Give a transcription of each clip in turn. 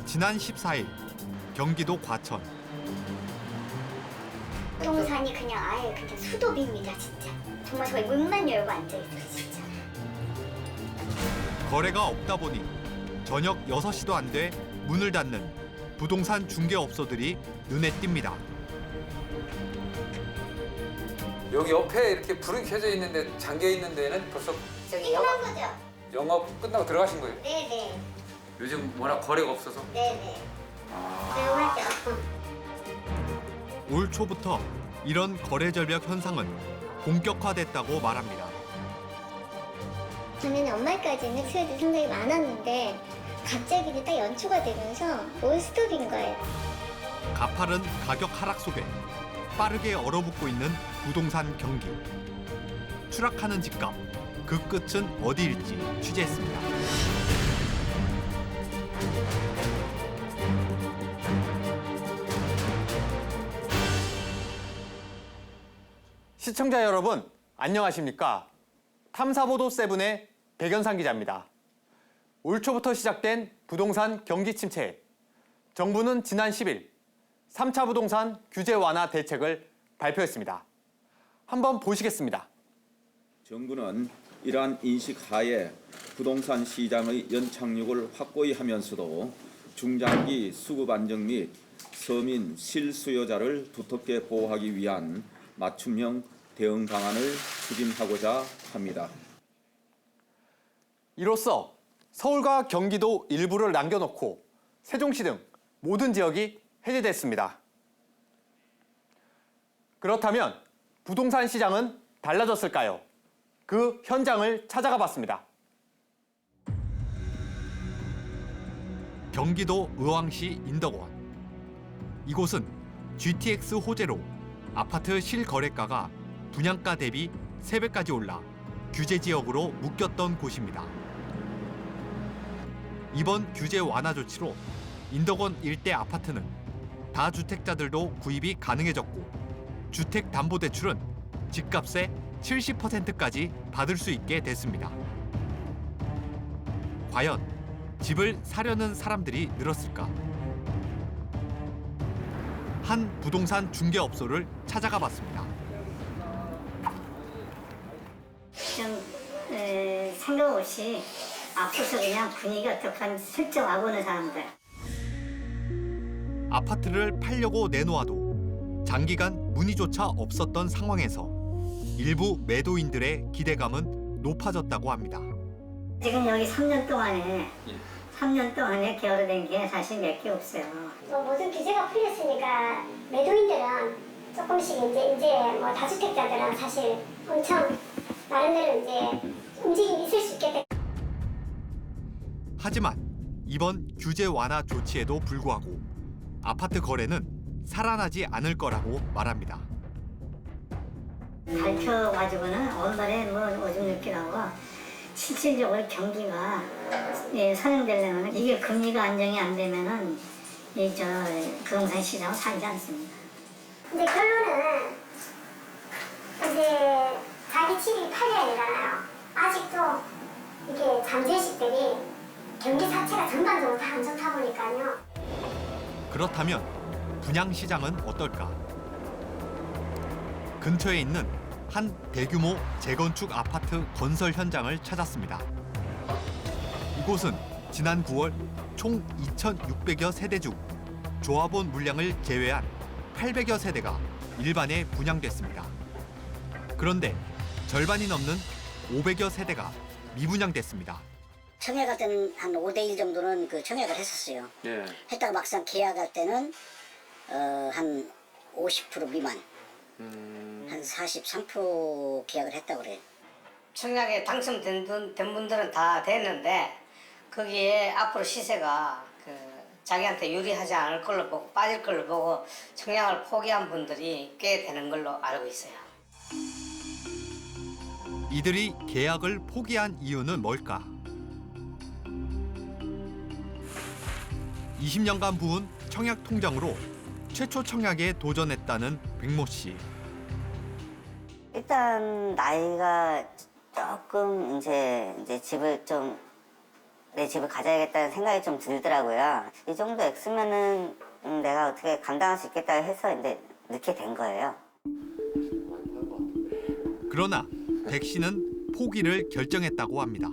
지난 14일 경기도 과천. 부동산이 그냥 아예 그냥 수도비입니다, 진짜. 정말 저희 문만 열고 앉아있어요, 진짜. 거래가 없다 보니 저녁 6시도 안 돼 문을 닫는 부동산 중개업소들이 눈에 띕니다. 여기 옆에 이렇게 불이 켜져 있는데 잠겨 있는 데는 벌써 저기 끝난 거죠? 영업 끝나고 들어가신 거예요? 네네. 요즘 워낙 거래가 없어서. 네네. 조용하죠. 올 초부터 이런 거래 절벽 현상은 본격화됐다고 말합니다. 작년에 연말까지는 수요일이 상당히 많았는데 갑자기 이제 딱 연초가 되면서 논스톱인 거예요. 가파른 가격 하락 속에 빠르게 얼어붙고 있는 부동산 경기. 추락하는 집값, 그 끝은 어디일지 취재했습니다. 시청자 여러분, 안녕하십니까? 탐사보도 세븐의 백연상 기자입니다. 올 초부터 시작된 부동산 경기 침체. 정부는 지난 10일 3차 부동산 규제 완화 대책을 발표했습니다. 한번 보시겠습니다. 정부는 이러한 인식 하에 부동산 시장의 연착륙을 확고히 하면서도 중장기 수급 안정 및 서민 실수요자를 두텁게 보호하기 위한 맞춤형 대응 방안을 추진하고자 합니다. 이로써 서울과 경기도 일부를 남겨놓고 세종시 등 모든 지역이 해제됐습니다. 그렇다면 부동산 시장은 달라졌을까요? 그 현장을 찾아가 봤습니다. 경기도 의왕시 인덕원. 이곳은 GTX 호재로 아파트 실거래가가 분양가 대비 3배까지 올라 규제 지역으로 묶였던 곳입니다. 이번 규제 완화 조치로 인덕원 일대 아파트는 다주택자들도 구입이 가능해졌고 주택담보대출은 집값의 70%까지 받을 수 있게 됐습니다. 과연 집을 사려는 사람들이 늘었을까? 한 부동산 중개업소를 찾아가 봤습니다. 좀 생각 없이 앞서서 그냥 분위기 어떡한지 슬쩍 와보는 사람들. 아파트를 팔려고 내놓아도 장기간 문의조차 없었던 상황에서 일부 매도인들의 기대감은 높아졌다고 합니다. 지금 여기 3년 동안에 3년 동안에 게으르된 게 사실 몇 개 없어요. 모든 규제가 풀렸으니까 매도인들은 조금씩 이제 뭐 다주택자들은 사실 엄청 나름대로 이제 움직임이 있을 수 있게 돼. 하지만 이번 규제 완화 조치에도 불구하고 아파트 거래는 살아나지 않을 거라고 말합니다. 밝혀가지고는 언발에 뭐 오줌 느끼라고 실질적으로 경기가 선행되려면 이게 금리가 안정이 안 되면은 부동산 시장은 살지 않습니다. 이제 결론은 이제 자기 집이 팔려야 되잖아요. 아직도 이게 잠재식들이 경기 자체가 전반적으로 다 안 좋다 보니까요. 그렇다면 분양 시장은 어떨까? 근처에 있는 한 대규모 재건축 아파트 건설 현장을 찾았습니다. 이곳은 지난 9월 총 2,600여 세대 중 조합원 물량을 제외한 800여 세대가 일반에 분양됐습니다. 그런데 절반이 넘는 500여 세대가 미분양됐습니다. 청약할 때는 한 5대1 정도는 그 청약을 했었어요. 예. 했다가 막상 계약할 때는 한 50% 미만, 한 43% 계약을 했다고 그래요. 청약에 당첨된 분들은 다 됐는데 거기에 앞으로 시세가 자기한테 유리하지 않을 걸로 보고 빠질 걸로 보고 청약을 포기한 분들이 꽤 되는 걸로 알고 있어요. 이들이 계약을 포기한 이유는 뭘까? 20년간 부은 청약 통장으로 최초 청약에 도전했다는 백모 씨. 일단 나이가 조금 이제 집을 좀 내 집을 가져야겠다는 생각이 좀 들더라고요. 이 정도 액수면은 내가 어떻게 감당할 수 있겠다 해서 이제 넣게 된 거예요. 그러나 백 씨는 포기를 결정했다고 합니다.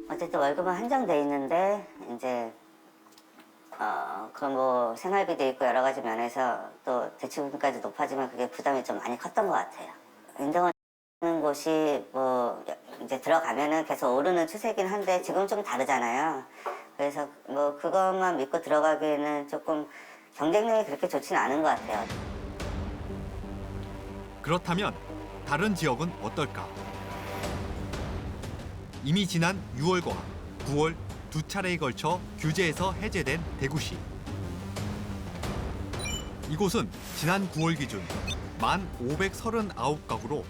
어쨌든 월급은 한정돼 있는데 이제 그런 뭐 생활비도 있고 여러 가지 면에서 또 대출금까지 높아지면 그게 부담이 좀 많이 컸던 것 같아요. 인정하는 곳이 뭐 이제 들어가면은 계속 오르는 추세긴 한데 지금 좀 다르잖아요. 그래서 뭐 그것만 믿고 들어가기에는 조금 경쟁력이 그렇게 좋지는 않은 것 같아요. 그렇다면 다른 지역은 어떨까? 이미 지난 6월과 9월 두 차례에 걸쳐 규제에서 해제된 대구시. 이곳은 지난 9월 기준 1,539가구로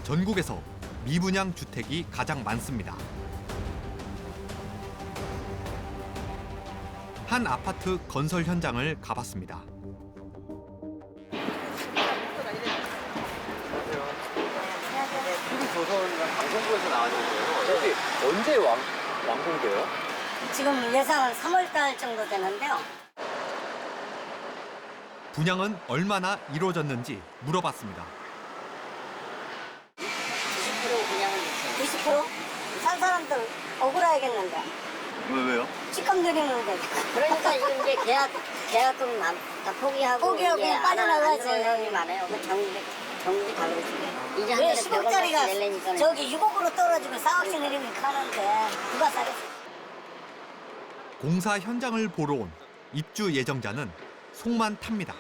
전국에서 미분양 주택이 가장 많습니다. 한 아파트 건설 현장을 가봤습니다. TV 조선이랑 방송국에서 나왔는데요. 여기 언제 완공돼요? 지금 예상은 3월달 정도 되는데요. 분양은 얼마나 이루어졌는지 물어봤습니다. 90% 분양은 됐어요. 90%? 산 사람들 억울해야겠는데. 왜요? 집값 내리는데. 그러니까 지금 이제 계약금 다 포기하고 그냥 빠져나가지. 사람이 많아요. 그 정부 다 그렇지. 이제 한 달에 10억짜리가 내려니까 저기 6억으로 떨어지고 4억씩 내리면 가는데 누가 사겠어? 공사 현장을 보러 온 입주 예정자는 속만 탑니다.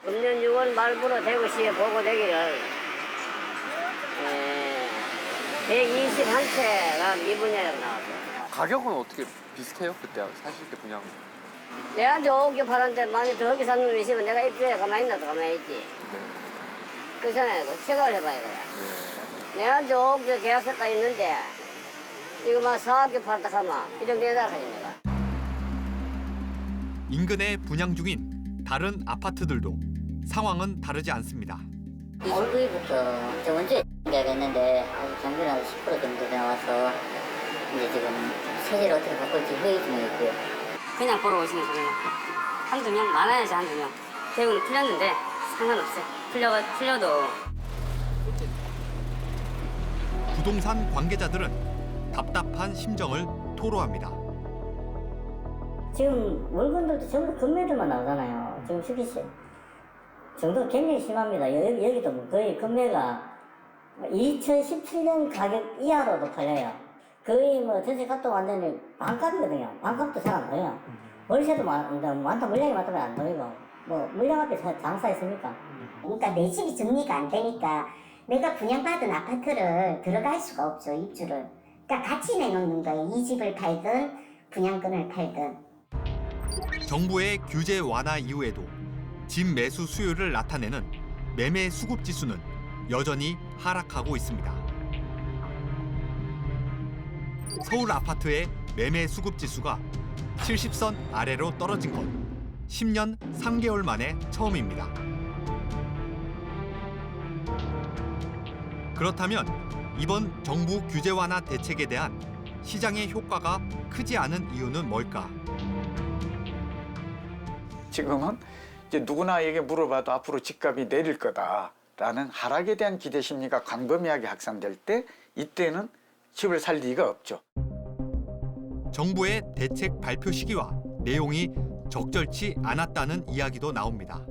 금년 6월 말부로 대구시에 보고되기를 121채가 미분양으로 나왔어요. 가격은 어떻게 비슷해요? 그때 사실 때 분양. 내한테 5억 팔았는데 만약에 더 비싼 놈이 있으면 내가 입주해 가만히 있나도 가만히 있지. 그렇잖아요. 생각을 해봐야 돼. 내한테 5억 계약서가 있는데 이거 막 4억 팔았다 하면 이 정도 해다 가지 내가. 인근에 분양 중인 다른 아파트들도 상황은 다르지 않습니다. 29일부터 저번 주에 계약했는데 아직 경비는 10% 정도 나와서 이제 지금 세제를 어떻게 바꿀지 회의 중에 있고요. 그냥 보러 오시는 분은 한두 명, 많아야지 한두 명. 대부분 풀렸는데 상관없어요. 풀려도. 부동산 관계자들은 답답한 심정을 토로합니다. 지금 물건들도 전부 금매도만 나오잖아요. 지금 수기세 정도 굉장히 심합니다. 여기도 거의 금매가 2017년 가격 이하로도 팔려요. 거의 뭐 전세값도 완전히 반값이거든요. 반값도 잘 안 보여요. 월세도 많다, 물량이 많다면 안 보이고. 뭐 물량 앞에 장사했습니까? 그러니까 내 집이 정리가 안 되니까 내가 분양받은 아파트를 들어갈 수가 없죠, 입주를. 그러니까 같이 내놓는 거예요. 이 집을 팔든 분양권을 팔든. 정부의 규제 완화 이후에도 집 매수 수요를 나타내는 매매 수급 지수는 여전히 하락하고 있습니다. 서울 아파트의 매매 수급 지수가 70선 아래로 떨어진 건 10년 3개월 만에 처음입니다. 그렇다면 이번 정부 규제 완화 대책에 대한 시장의 효과가 크지 않은 이유는 뭘까? 지금은 이제 누구나에게 물어봐도 앞으로 집값이 내릴 거다라는 하락에 대한 기대 심리가 광범위하게 확산될 때 이때는 집을 살 리가 없죠. 정부의 대책 발표 시기와 내용이 적절치 않았다는 이야기도 나옵니다.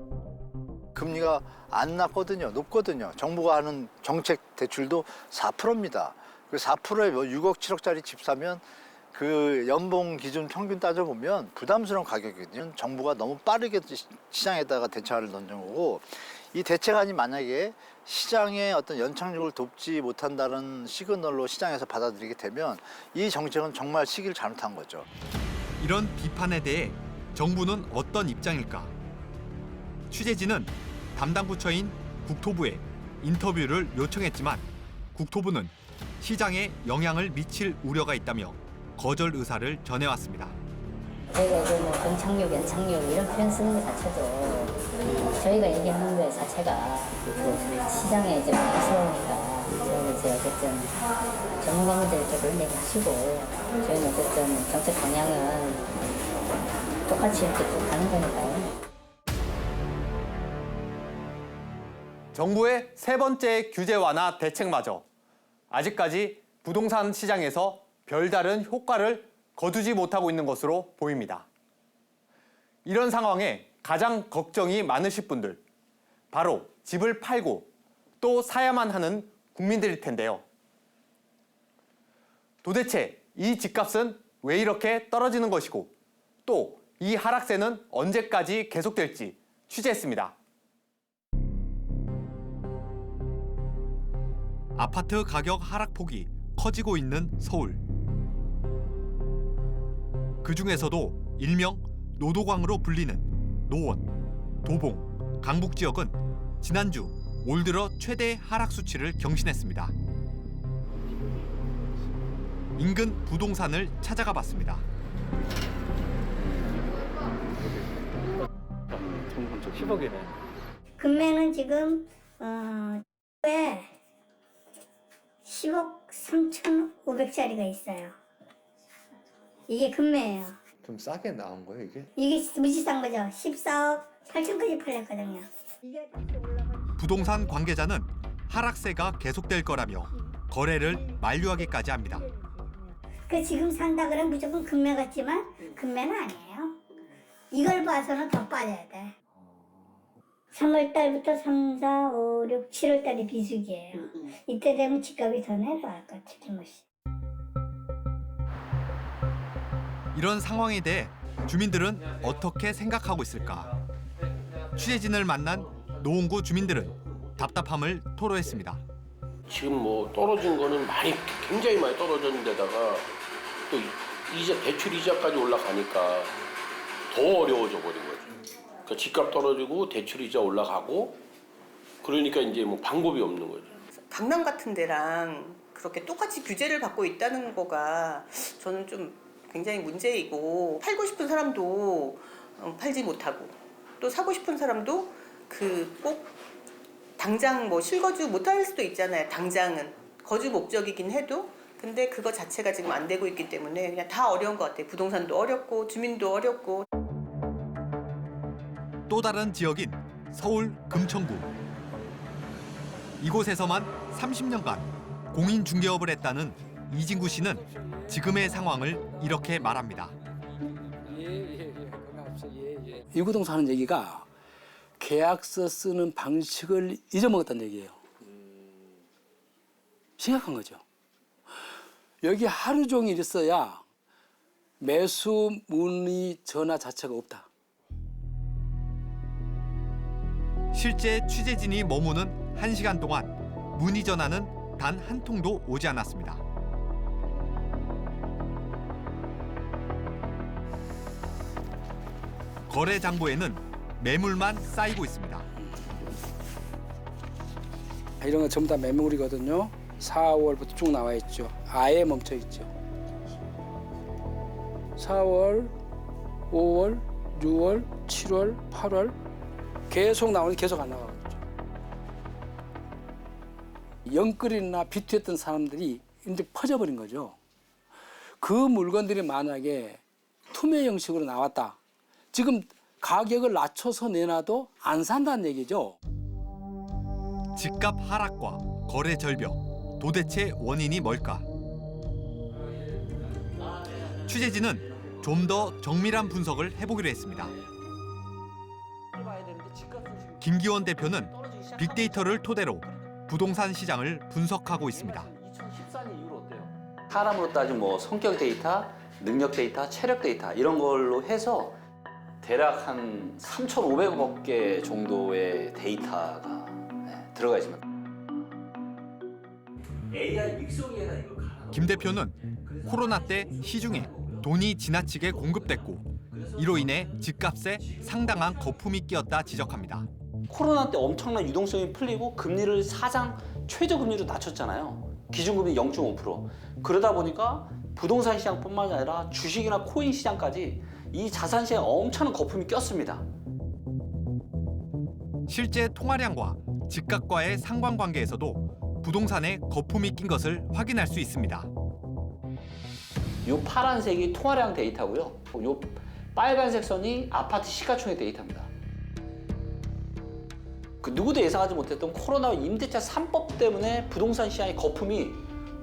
금리가 안 낮거든요. 높거든요. 정부가 하는 정책 대출도 4%입니다. 그 4%에 뭐 6억, 7억짜리 집 사면 그 연봉 기준 평균 따져보면 부담스러운 가격이거든요. 정부가 너무 빠르게 시장에다가 대책을 던진 거고, 이 대책안이 만약에 시장의 어떤 연착륙을 돕지 못한다는 시그널로 시장에서 받아들이게 되면 이 정책은 정말 시기를 잘못한 거죠. 이런 비판에 대해 정부는 어떤 입장일까? 취재진은 담당 부처인 국토부에 인터뷰를 요청했지만 국토부는 시장에 영향을 미칠 우려가 있다며 거절 의사를 전해왔습니다. 저희가 이제 뭐 연착륙 이런 표현 쓰는 것 자체도 저희가 얘기하는 것 자체가 그 시장에 이제 무서우니까 저희는 이제 어쨌든 전문가분들께 그런 얘기 하시고 저희는 어쨌든 정책 방향은 똑같이 이렇게 쭉 가는 거니까요. 정부의 세 번째 규제 완화 대책마저 아직까지 부동산 시장에서 별다른 효과를 거두지 못하고 있는 것으로 보입니다. 이런 상황에 가장 걱정이 많으실 분들, 바로 집을 팔고 또 사야만 하는 국민들일 텐데요. 도대체 이 집값은 왜 이렇게 떨어지는 것이고 또 이 하락세는 언제까지 계속될지 취재했습니다. 아파트 가격 하락폭이 커지고 있는 서울. 그중에서도 일명 노도광으로 불리는 노원, 도봉, 강북 지역은 지난주 올 들어 최대 하락 수치를 경신했습니다. 인근 부동산을 찾아가 봤습니다. 금매는 지금 10억 3,500짜리가 있어요. 이게 금매예요. 좀 싸게 나온 거예요, 이게? 이게 무지 싼 거죠. 14억 8천까지 팔렸거든요. 이게 다시 올라가. 부동산 관계자는 하락세가 계속될 거라며 거래를 만류하기까지 합니다. 그 지금 산다 그러면 무조건 금매 같지만 금매는 아니에요. 이걸 봐서는 더 빠져야 돼. 3월 달부터 3, 4, 5, 6, 7월 달이 비수기예요. 이때 되면 집값이 더 내려갈 것 같아요. 이런 상황에 대해 주민들은 어떻게 생각하고 있을까? 취재진을 만난 노원구 주민들은 답답함을 토로했습니다. 지금 뭐 떨어진 거는 굉장히 많이 떨어졌는 데다가 또 이자 대출 이자까지 올라가니까 더 어려워져 버린 거죠. 그러니까 집값 떨어지고 대출 이자 올라가고 그러니까 이제 뭐 방법이 없는 거죠. 강남 같은 데랑 그렇게 똑같이 규제를 받고 있다는 거가 저는 좀 굉장히 문제이고, 팔고 싶은 사람도 팔지 못하고 또 사고 싶은 사람도 그 꼭 당장 뭐 실거주 못할 수도 있잖아요. 당장은 거주 목적이긴 해도. 근데 그거 자체가 지금 안 되고 있기 때문에 그냥 다 어려운 것 같아요. 부동산도 어렵고 주민도 어렵고. 또 다른 지역인 서울 금천구. 이곳에서만 30년간 공인중개업을 했다는 이진구 씨는 지금의 상황을 이렇게 말합니다. 이구동산 하는 얘기가 계약서 쓰는 방식을 잊어먹었다는 얘기예요. 심각한 거죠. 여기 하루 종일 있어야 매수 문의 전화 자체가 없다. 실제 취재진이 머무는 1시간 동안 문의 전화는 단 한 통도 오지 않았습니다. 거래 장부에는 매물만 쌓이고 있습니다. 이런 거 전부 다 매물이거든요. 4월부터 쭉 나와 있죠. 아예 멈춰 있죠. 4월, 5월, 6월, 7월, 8월 계속 나오는데 계속 안 나가고 있죠. 영끌이나 비투했던 사람들이 이제 퍼져버린 거죠. 그 물건들이 만약에 투매 형식으로 나왔다. 지금 가격을 낮춰서 내놔도 안 산다는 얘기죠. 집값 하락과 거래 절벽, 도대체 원인이 뭘까? 취재진은 좀 더 정밀한 분석을 해보기로 했습니다. 김기원 대표는 빅데이터를 토대로 부동산 시장을 분석하고 있습니다. 사람으로 따지면 뭐 성격 데이터, 능력 데이터, 체력 데이터 이런 걸로 해서 대략 한 3,500억 개 정도의 데이터가 들어가 있습니다. AI 믹서기에다 이걸 김 대표는 코로나 때 시중에 돈이 지나치게 공급됐고 이로 인해 집값에 상당한 거품이 끼었다 지적합니다. 코로나 때 엄청난 유동성이 풀리고 금리를 사상 최저 금리로 낮췄잖아요. 기준금리 0.5%. 그러다 보니까 부동산 시장뿐만 아니라 주식이나 코인 시장까지 이 자산 시장에 엄청난 거품이 꼈습니다. 실제 통화량과 집값과의 상관관계에서도 부동산에 거품이 낀 것을 확인할 수 있습니다. 요 파란색이 통화량 데이터고요. 요 빨간색 선이 아파트 시가총액 데이터입니다. 그 누구도 예상하지 못했던 코로나 임대차 3법 때문에 부동산 시장의 거품이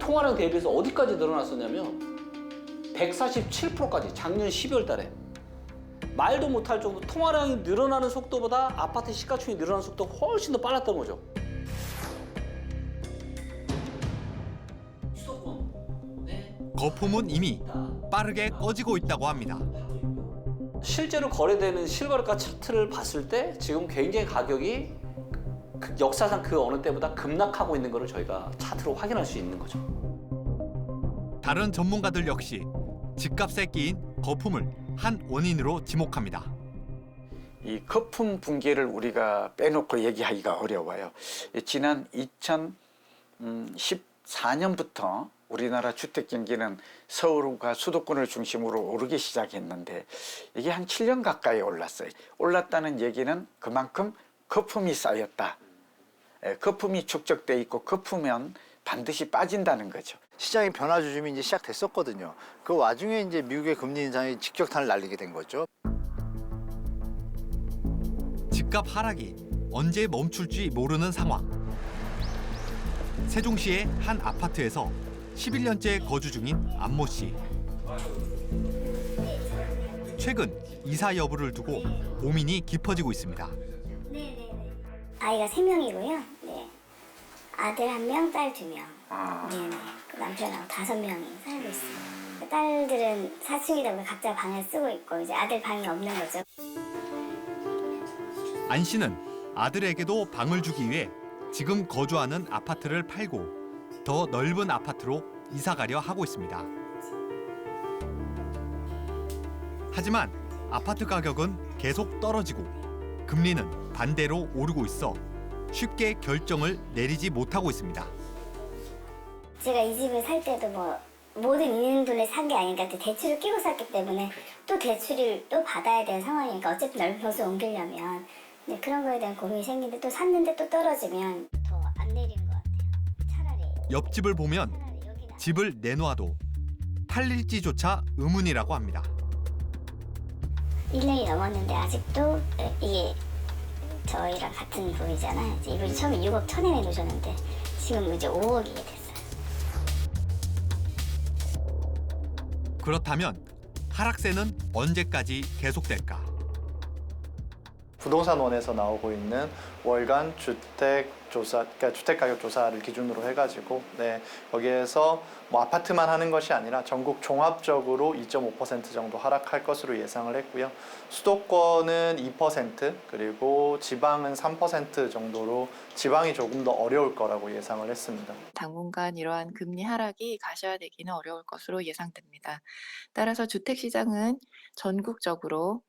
통화량 대비해서 어디까지 늘어났었냐면 147%까지 작년 12월 달에 말도 못할 정도 통화량이 늘어나는 속도보다 아파트 시가총액이 늘어나는 속도가 훨씬 더 빨랐던 거죠. 거품은 이미 빠르게 꺼지고 있다고 합니다. 실제로 거래되는 실거래가 차트를 봤을 때 지금 굉장히 가격이 역사상 그 어느 때보다 급락하고 있는 것을 저희가 차트로 확인할 수 있는 거죠. 다른 전문가들 역시 집값에 끼인 거품을 한 원인으로 지목합니다. 이 거품 붕괴를 우리가 빼놓고 얘기하기가 어려워요. 지난 2014년부터 우리나라 주택 경기는 서울과 수도권을 중심으로 오르기 시작했는데 이게 한 7년 가까이 올랐어요. 올랐다는 얘기는 그만큼 거품이 쌓였다. 거품이 축적돼 있고 거품면 반드시 빠진다는 거죠. 시장의 변화 조짐이 이제 시작됐었거든요. 그 와중에 이제 미국의 금리 인상이 직격탄을 날리게 된 거죠. 집값 하락이 언제 멈출지 모르는 상황. 세종시의 한 아파트에서 11년째 거주 중인 안모 씨. 최근 이사 여부를 두고 고민이 깊어지고 있습니다. 아이가 3명이고요. 네. 아들 1명, 딸 2명. 네네. 남편하고 5명이 살고 있어요. 딸들은 4층이다 보니 각자 방을 쓰고 있고 이제 아들 방이 없는 거죠. 안 씨는 아들에게도 방을 주기 위해 지금 거주하는 아파트를 팔고 더 넓은 아파트로 이사 가려 하고 있습니다. 하지만 아파트 가격은 계속 떨어지고 금리는 반대로 오르고 있어 쉽게 결정을 내리지 못하고 있습니다. 제가 이 집을 살 때도 뭐 모든 있는 돈을 산 게 아니니까 대출을 끼고 샀기 때문에 또 대출을 또 받아야 되는 상황이니까 어쨌든 넓은 곳을 옮기려면 네, 그런 거에 대한 고민이 생기는데 또 샀는데 또 떨어지면 더 안 내리는 것 같아요. 차라리 옆집을 보면 집을 내놓아도 팔릴지조차 의문이라고 합니다. 1년이 넘었는데 아직도 이게 저희랑 같은 부위잖아요. 이분이 처음에 6억 1천에 내놓으셨는데 지금 이제 5억이 됐어요. 그렇다면 하락세는 언제까지 계속될까? 부동산원에서 나오고 있는 월간 주택 조사, 그러니까 주택 가격 조사를 기준으로 해가지고 거기에서 뭐 아파트만 하는 것이 아니라 전국 종합적으로 2.5% 정도 하락할 것으로 예상을 했고요. 수도권은 2% 그리고 지방은 3% 정도로 지방이 조금 더 어려울 거라고 예상을 했습니다. 당분간 이러한 금리 하락이 가셔야되기는 어려울 것으로 예상됩니다. 따라서 주택시장은 전국적으로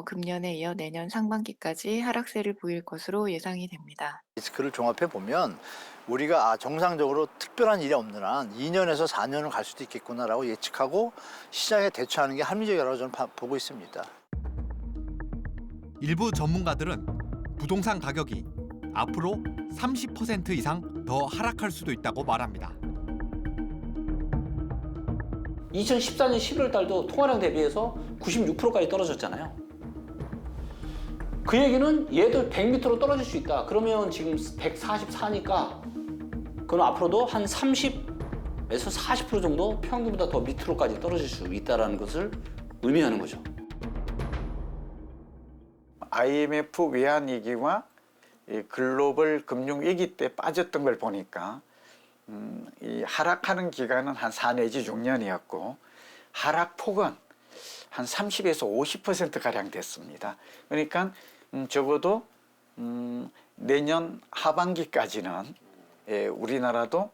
금년에 이어 내년 상반기까지 하락세를 보일 것으로 예상이 됩니다. 리스크를 종합해 보면 우리가 정상적으로 특별한 일이 없는 한 2년에서 4년은 갈 수도 있겠구나라고 예측하고 시장에 대처하는 게 합리적이라고 저는 보고 있습니다. 일부 전문가들은 부동산 가격이 앞으로 30% 이상 더 하락할 수도 있다고 말합니다. 2014년 11월 달도 통화량 대비해서 96%까지 떨어졌잖아요. 그 얘기는 얘도 100m로 떨어질 수 있다. 그러면 지금 144니까 그럼 앞으로도 한 30에서 40% 정도 평균보다 더 밑으로까지 떨어질 수 있다는 것을 의미하는 거죠. IMF 외환위기와 글로벌 금융위기 때 빠졌던 걸 보니까 이 하락하는 기간은 한 4 내지 6년이었고 하락폭은 한 30에서 50%가량 됐습니다. 그러니까 적어도 내년 하반기까지는 우리나라도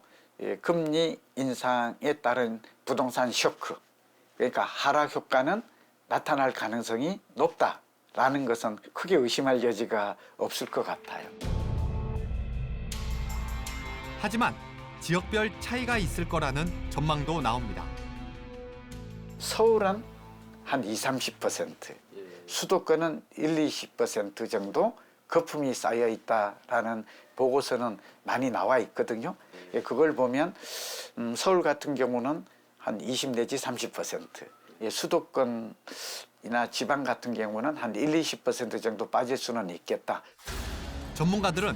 금리 인상에 따른 부동산 쇼크, 그러니까 하락 효과는 나타날 가능성이 높다라는 것은 크게 의심할 여지가 없을 것 같아요. 하지만 지역별 차이가 있을 거라는 전망도 나옵니다. 서울은 한 20-30%, 수도권은 1-20% 정도 거품이 쌓여 있다라는 보고서는 많이 나와 있거든요. 예, 그걸 보면 서울 같은 경우는 한 20 내지 30%, 예, 수도권이나 지방 같은 경우는 한 1-20% 정도 빠질 수는 있겠다. 전문가들은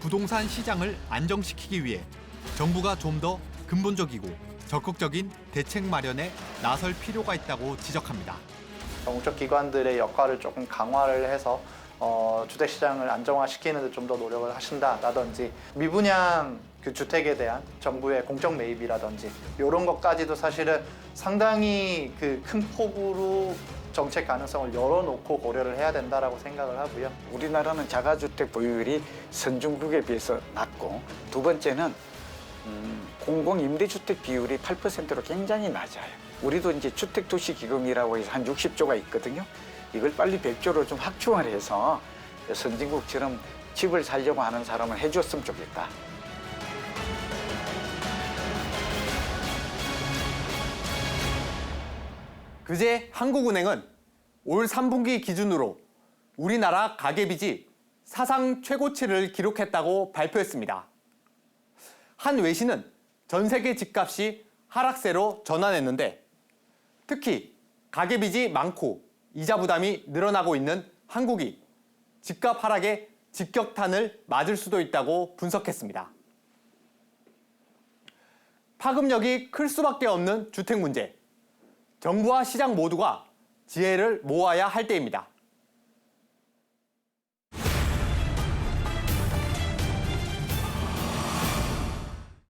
부동산 시장을 안정시키기 위해 정부가 좀 더 근본적이고 적극적인 대책 마련에 나설 필요가 있다고 지적합니다. 공적 기관들의 역할을 조금 강화를 해서 주택시장을 안정화시키는 데 좀 더 노력을 하신다라든지 미분양 그 주택에 대한 정부의 공적 매입이라든지 이런 것까지도 사실은 상당히 그 큰 폭으로 정책 가능성을 열어놓고 고려를 해야 된다라고 생각을 하고요. 우리나라는 자가주택 보유율이 선진국에 비해서 낮고, 두 번째는 공공임대주택 비율이 8%로 굉장히 낮아요. 우리도 이제 주택도시기금이라고 해서 한 60조가 있거든요. 이걸 빨리 100조로 좀 확충을 해서 선진국처럼 집을 살려고 하는 사람을 해줬으면 좋겠다. 그제 한국은행은 올 3분기 기준으로 우리나라 가계빚이 사상 최고치를 기록했다고 발표했습니다. 한 외신은 전 세계 집값이 하락세로 전환했는데, 특히 가계빚이 많고 이자 부담이 늘어나고 있는 한국이 집값 하락에 직격탄을 맞을 수도 있다고 분석했습니다. 파급력이 클 수밖에 없는 주택 문제. 정부와 시장 모두가 지혜를 모아야 할 때입니다.